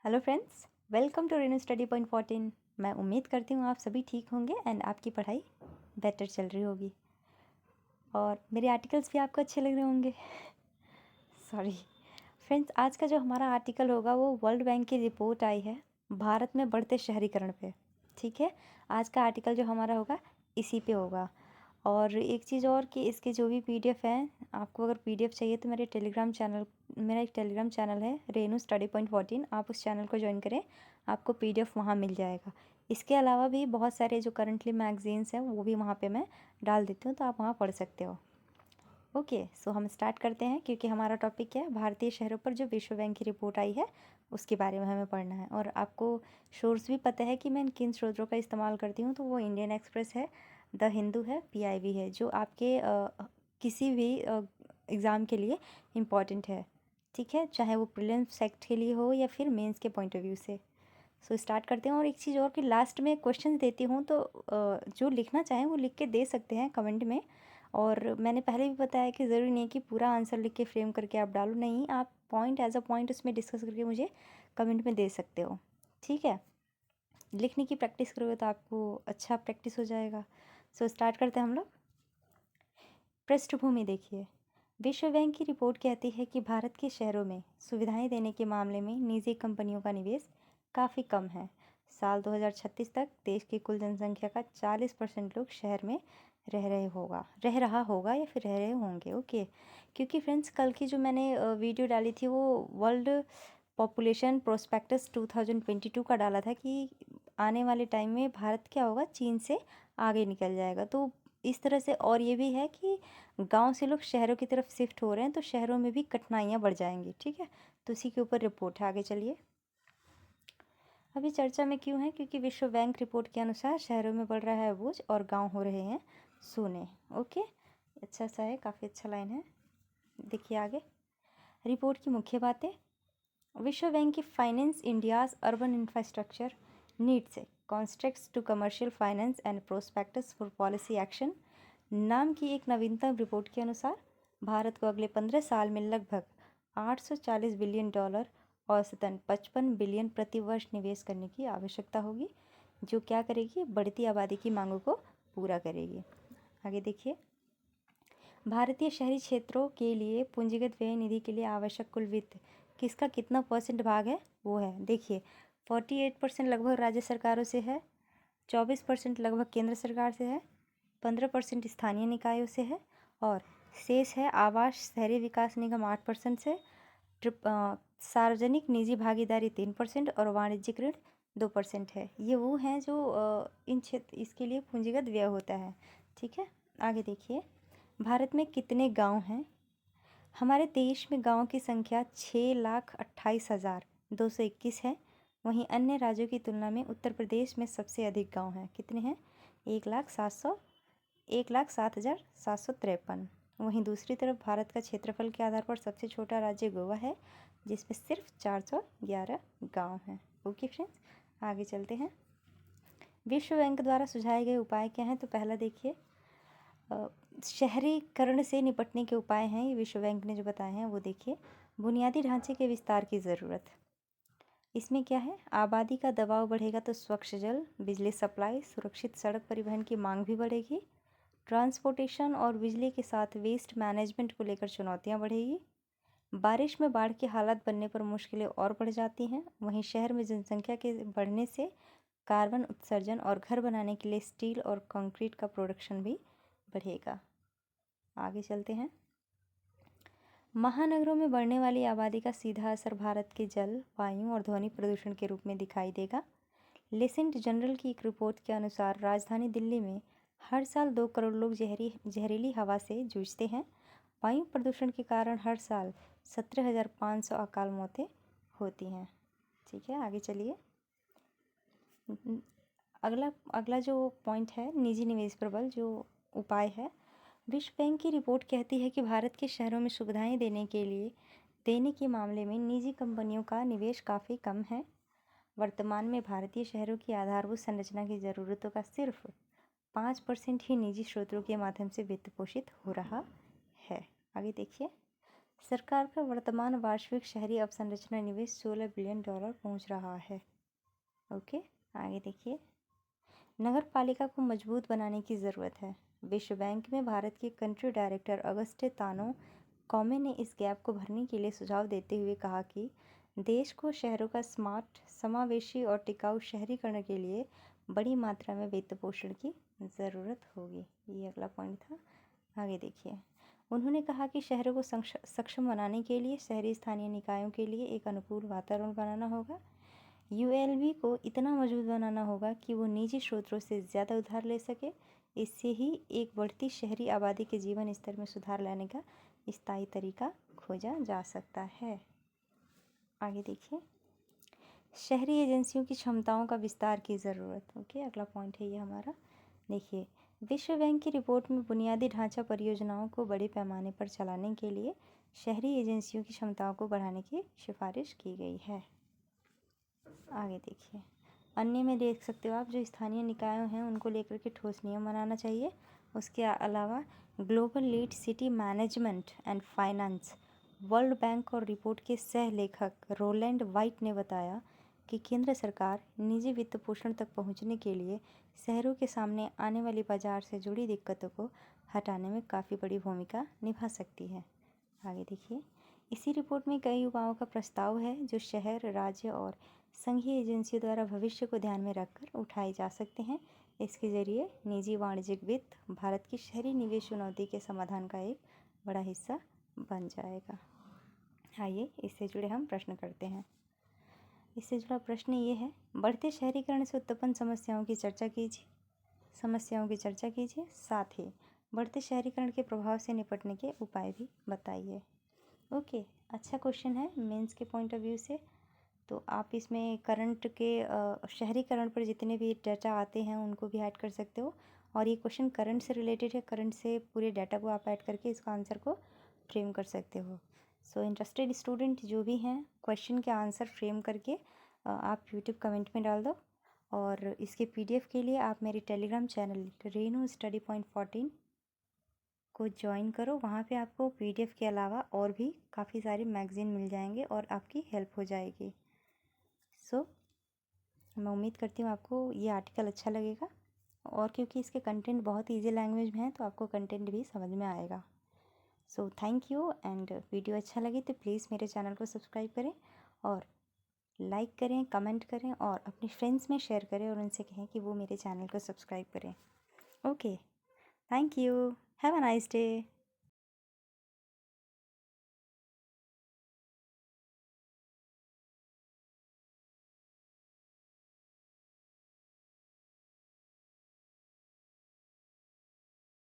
Hello friends, welcome to Renu study point 14। मैं उम्मीद करती हूँ आप सभी ठीक होंगे एंड आपकी पढ़ाई बेटर चल रही होगी और मेरे आर्टिकल्स भी आपको अच्छे लग रहे होंगे। सॉरी फ्रेंड्स, आज का जो हमारा आर्टिकल होगा वो वर्ल्ड बैंक की रिपोर्ट आई है भारत में बढ़ते शहरीकरण पे। ठीक है, आज का आर्टिकल जो हमारा होगा इसी पे होगा। और एक चीज़ और कि इसके जो भी पीडीएफ है, आपको अगर पीडीएफ चाहिए तो मेरा एक टेलीग्राम चैनल है रेनू स्टडी पॉइंट 14, आप उस चैनल को ज्वाइन करें, आपको पीडीएफ वहाँ मिल जाएगा। इसके अलावा भी बहुत सारे जो करंटली मैगजीन्स हैं वो भी वहाँ पे मैं डाल देती हूँ, तो आप वहाँ पढ़ सकते हो। ओके, सो हम स्टार्ट करते हैं क्योंकि हमारा टॉपिक क्या है, भारतीय शहरों पर जो विश्व बैंक की रिपोर्ट आई है उसके बारे में हमें पढ़ना है। और आपको सोर्स भी पता है कि मैं किन स्रोतों का इस्तेमाल करती हूँ, तो वो इंडियन एक्सप्रेस है, द हिंदू है, पीआईबी है, जो आपके किसी भी एग्ज़ाम के लिए इम्पॉर्टेंट है। ठीक है, चाहे वो प्रीलिम्स सेक्ट के लिए हो या फिर मेंस के पॉइंट ऑफ व्यू से। सो स्टार्ट करते हैं। और एक चीज़ और कि लास्ट में क्वेश्चन देती हूँ, तो जो लिखना चाहें वो लिख के दे सकते हैं कमेंट में। और मैंने पहले भी बताया कि ज़रूरी नहीं है कि पूरा आंसर लिख के फ्रेम करके आप डालो, नहीं, आप पॉइंट एज अ पॉइंट उसमें डिस्कस करके मुझे कमेंट में दे सकते हो। ठीक है, लिखने की प्रैक्टिस करोगे तो आपको अच्छा प्रैक्टिस हो जाएगा। सो स्टार्ट करते हैं हम लोग। पृष्ठभूमि देखिए, विश्व बैंक की रिपोर्ट कहती है कि भारत के शहरों में सुविधाएं देने के मामले में निजी कंपनियों का निवेश काफ़ी कम है। साल 2036 तक देश की कुल जनसंख्या का 40% लोग शहर में रह रहा होगा या फिर रह रहे होंगे। ओके, क्योंकि फ्रेंड्स कल की जो मैंने वीडियो डाली थी वो वर्ल्ड पॉपुलेशन प्रोस्पेक्टस 2022 का डाला था कि आने वाले टाइम में भारत क्या होगा, चीन से आगे निकल जाएगा। तो इस तरह से, और ये भी है कि गांव से लोग शहरों की तरफ शिफ्ट हो रहे हैं, तो शहरों में भी कठिनाइयाँ बढ़ जाएंगी। ठीक है, तो इसी के ऊपर रिपोर्ट है। आगे चलिए। अभी चर्चा में क्यों है, क्योंकि विश्व बैंक रिपोर्ट के अनुसार शहरों में बढ़ रहा है बोझ और गांव हो रहे हैं सूने। ओके, अच्छा सा है, काफ़ी अच्छा लाइन है। देखिए आगे रिपोर्ट की मुख्य बातें। विश्व बैंक की finance India's urban infrastructure needs constructs to commercial finance and prospectus for policy action नाम की एक नवीनतम रिपोर्ट के अनुसार भारत को अगले 15 साल में लगभग $840 बिलियन औसतन 55 बिलियन प्रति वर्ष निवेश करने की आवश्यकता होगी, जो क्या करेगी, बढ़ती आबादी की मांगों को पूरा करेगी। आगे देखिए, भारतीय शहरी क्षेत्रों के लिए पूंजीगत व्यय निधि के लिए आवश्यक कुल वित्त किसका कितना परसेंट भाग है, वो है देखिए 48% लगभग राज्य सरकारों से है, 24% लगभग केंद्र सरकार से है, 15% स्थानीय निकायों से है और शेष है आवास शहरी विकास निगम 8% से, सार्वजनिक निजी भागीदारी 3% और वाणिज्यिक ऋण 2% है। ये वो हैं जो इन क्षेत्र इसके लिए पूंजीगत व्यय होता है। ठीक है, आगे देखिए, भारत में कितने गांव हैं। हमारे देश में गांवों की संख्या 6,28,221 है। वहीं अन्य राज्यों की तुलना में उत्तर प्रदेश में सबसे अधिक गांव हैं। कितने हैं? 1,07,753। वहीं दूसरी तरफ भारत का क्षेत्रफल के आधार पर सबसे छोटा राज्य गोवा है, जिसमें सिर्फ 411 गांव हैं। ओके फ्रेंड्स, आगे चलते हैं। विश्व बैंक द्वारा सुझाए गए उपाय क्या हैं, तो पहला देखिए, शहरीकरण से निपटने के उपाय हैं, ये विश्व बैंक ने जो बताए हैं वो देखिए। बुनियादी ढांचे के विस्तार की ज़रूरत, इसमें क्या है, आबादी का दबाव बढ़ेगा तो स्वच्छ जल, बिजली सप्लाई, सुरक्षित सड़क परिवहन की मांग भी बढ़ेगी। ट्रांसपोर्टेशन और बिजली के साथ वेस्ट मैनेजमेंट को लेकर चुनौतियां बढ़ेगी। बारिश में बाढ़ के हालात बनने पर मुश्किलें और बढ़ जाती हैं। वहीं शहर में जनसंख्या के बढ़ने से कार्बन उत्सर्जन और घर बनाने के लिए स्टील और कंक्रीट का प्रोडक्शन भी बढ़ेगा। आगे चलते हैं। महानगरों में बढ़ने वाली आबादी का सीधा असर भारत के जल, वायु और ध्वनि प्रदूषण के रूप में दिखाई देगा। लेसेंट जनरल की एक रिपोर्ट के अनुसार राजधानी दिल्ली में हर साल 2 करोड़ लोग जहरीली हवा से जूझते हैं। वायु प्रदूषण के कारण हर साल 17,500 अकाल मौतें होती हैं। ठीक है, आगे चलिए। अगला अगला जो पॉइंट है, निजी निवेश प्रबल जो उपाय है। विश्व बैंक की रिपोर्ट कहती है कि भारत के शहरों में सुविधाएं देने के मामले में निजी कंपनियों का निवेश काफ़ी कम है। वर्तमान में भारतीय शहरों की आधारभूत संरचना की ज़रूरतों का सिर्फ 5% ही निजी स्रोतों के माध्यम से वित्त पोषित हो रहा है। आगे देखिए, सरकार का वर्तमान वार्षिक शहरी अवसंरचना निवेश $16 बिलियन पहुंच रहा है। ओके, आगे देखिए। नगर पालिका को मजबूत बनाने की ज़रूरत है। विश्व बैंक में भारत के कंट्री डायरेक्टर अगस्टे तानो कॉमे ने इस गैप को भरने के लिए सुझाव देते हुए कहा कि देश को शहरों का स्मार्ट, समावेशी और टिकाऊ शहरीकरण के लिए बड़ी मात्रा में वित्त पोषण की ज़रूरत होगी। ये अगला पॉइंट था। आगे देखिए। उन्होंने कहा कि शहरों को सक्षम बनाने के लिए शहरी स्थानीय निकायों के लिए एक अनुकूल वातावरण बनाना होगा। यूएलबी को इतना मजबूत बनाना होगा कि वो निजी स्रोतों से ज़्यादा उधार ले सके। इससे ही एक बढ़ती शहरी आबादी के जीवन स्तर में सुधार लाने का स्थायी तरीका खोजा जा सकता है। आगे देखिए। शहरी एजेंसियों की क्षमताओं का विस्तार की ज़रूरत। ओके, अगला पॉइंट है ये हमारा। देखिए, विश्व बैंक की रिपोर्ट में बुनियादी ढांचा परियोजनाओं को बड़े पैमाने पर चलाने के लिए शहरी एजेंसियों की क्षमताओं को बढ़ाने की सिफारिश की गई है। आगे देखिए। अन्य में देख सकते हो आप, जो स्थानीय निकायों हैं उनको लेकर के ठोस नियम बनाना चाहिए। उसके अलावा global lead city management and finance world bank और रिपोर्ट के सह लेखक रोलैंड वाइट ने बताया कि केंद्र सरकार निजी वित्त पोषण तक पहुंचने के लिए शहरों के सामने आने वाली बाजार से जुड़ी दिक्कतों को हटाने में काफ़ी बड़ी भूमिका निभा सकती है। आगे देखिए। इसी रिपोर्ट में कई युवाओं का प्रस्ताव है जो शहर, राज्य और संघीय एजेंसियों द्वारा भविष्य को ध्यान में रखकर उठाए जा सकते हैं। इसके जरिए निजी वाणिज्यिक वित्त भारत की शहरी निवेश चुनौती के समाधान का एक बड़ा हिस्सा बन जाएगा। आइए इससे जुड़े हम प्रश्न करते हैं। इससे जुड़ा प्रश्न ये है, बढ़ते शहरीकरण से उत्पन्न समस्याओं की चर्चा कीजिए। साथ ही बढ़ते शहरीकरण के प्रभाव से निपटने के उपाय भी बताइए। ओके, अच्छा क्वेश्चन है मेंस के पॉइंट ऑफ व्यू से। तो आप इसमें करंट के शहरीकरण पर जितने भी डाटा आते हैं उनको भी ऐड कर सकते हो। और ये क्वेश्चन करंट से रिलेटेड है, करंट से पूरे डाटा को आप ऐड करके इसका आंसर को फ्रेम कर सकते हो। सो इंटरेस्टेड स्टूडेंट जो भी हैं, क्वेश्चन के आंसर फ्रेम करके आप यूट्यूब कमेंट में डाल दो। और इसके पीडीएफ के लिए आप मेरे Telegram channel Renu study point 14 को ज्वाइन करो। वहाँ पे आपको पीडीएफ के अलावा और भी काफ़ी सारे मैगज़ीन मिल जाएंगे और आपकी हेल्प हो जाएगी। सो मैं उम्मीद करती हूँ आपको ये आर्टिकल अच्छा लगेगा, और क्योंकि इसके कंटेंट बहुत ईजी लैंग्वेज में है तो आपको कंटेंट भी समझ में आएगा। So thank you. And video अच्छा लगे तो प्लीज़ मेरे चैनल को सब्सक्राइब करें और लाइक करें, कमेंट करें और अपने फ्रेंड्स में शेयर करें और उनसे कहें कि वो मेरे चैनल को सब्सक्राइब करें। Okay, thank you, have a nice day.